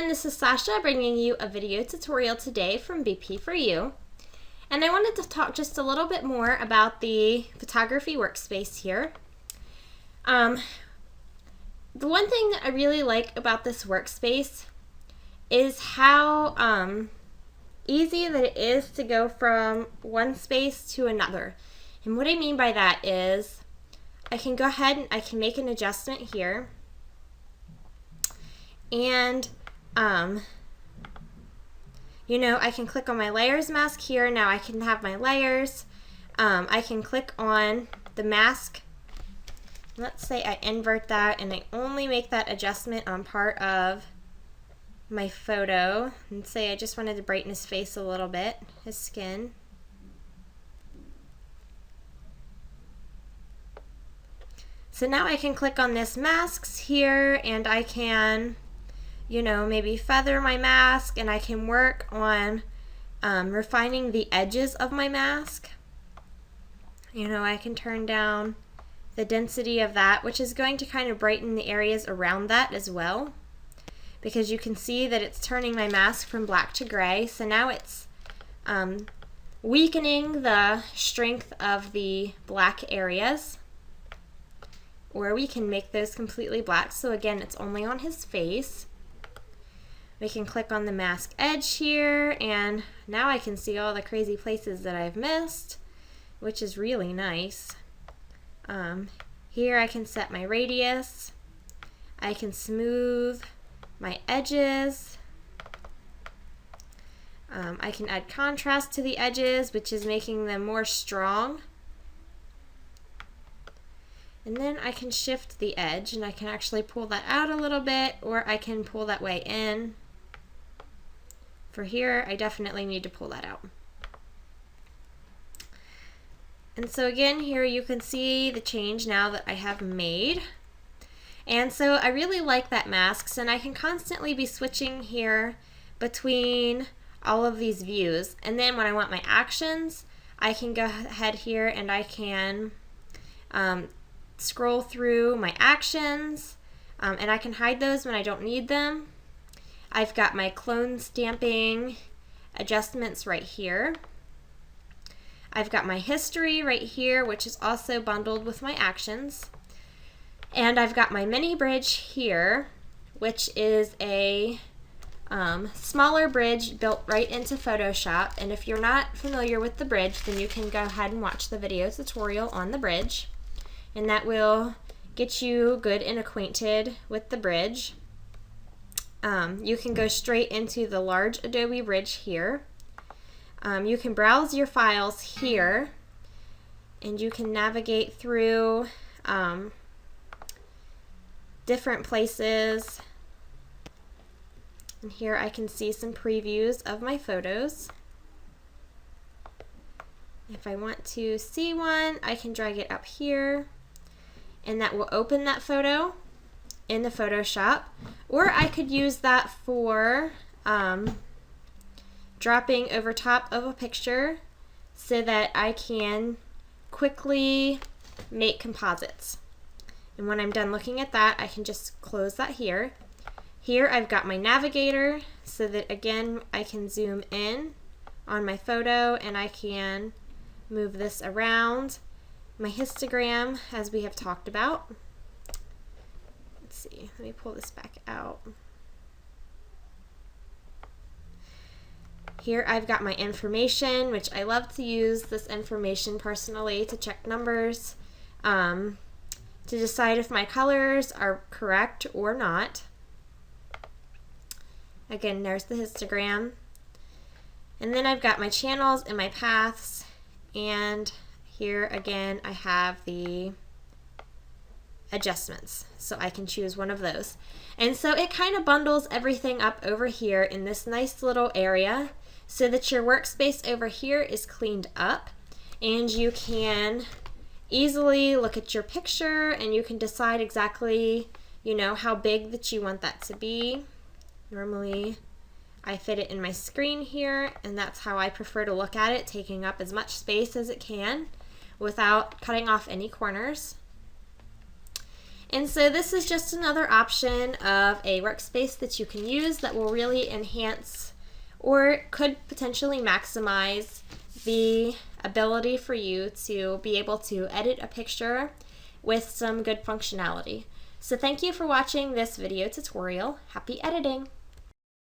everyone, this is Sasha bringing you a video tutorial today from BP4U. And I wanted to talk just a little bit more about the photography workspace here. The one thing that I really like about this workspace is how easy that it is to go from one space to another. And what I mean by that is I can go ahead and I can make an adjustment here. And I can click on my layers mask here. Now I can have my layers. I can click on the mask. Let's say I invert that and I only make that adjustment on part of my photo. And say I just wanted to brighten his face a little bit, his skin. So now I can click on this masks here and I can maybe feather my mask, and I can work on refining the edges of my mask. I can turn down the density of that, which is going to kind of brighten the areas around that as well, because you can see that it's turning my mask from black to gray. So now it's weakening the strength of the black areas, or we can make those completely black. So again, it's only on his face. We can click on the mask edge here, and now I can see all the crazy places that I've missed, which is really nice. Here I can set my radius. I can smooth my edges. I can add contrast to the edges, which is making them more strong. And then I can shift the edge, and I can actually pull that out a little bit, or I can pull that way in. For here, I definitely need to pull that out. And so again, here you can see the change now that I have made. And so I really like that masks, and I can constantly be switching here between all of these views. And then when I want my actions, I can go ahead here and I can scroll through my actions, and I can hide those when I don't need them. I've got my clone stamping adjustments right here. I've got my history right here, which is also bundled with my actions. And I've got my mini bridge here, which is a smaller bridge built right into Photoshop. And if you're not familiar with the bridge, then you can go ahead and watch the video tutorial on the bridge. And that will get you good and acquainted with the bridge. You can go straight into the large Adobe Bridge here. You can browse your files here, and you can navigate through different places. And here I can see some previews of my photos. If I want to see one, I can drag it up here, and that will open that photo in the Photoshop, or I could use that for dropping over top of a picture so that I can quickly make composites. And when I'm done looking at that, I can just close that here. Here I've got my navigator so that again I can zoom in on my photo and I can move this around. My histogram, as we have talked about. Let's see, let me pull this back out. Here I've got my information, which I love to use this information personally to check numbers, to decide if my colors are correct or not. Again, there's the histogram. And then I've got my channels and my paths, and here again I have the adjustments, so I can choose one of those. And so it kind of bundles everything up over here in this nice little area so that your workspace over here is cleaned up, and you can easily look at your picture and you can decide exactly how big that you want that to be. Normally I fit it in my screen here, and that's how I prefer to look at it, taking up as much space as it can without cutting off any corners. And so this is just another option of a workspace that you can use that will really enhance or could potentially maximize the ability for you to be able to edit a picture with some good functionality. So thank you for watching this video tutorial. Happy editing!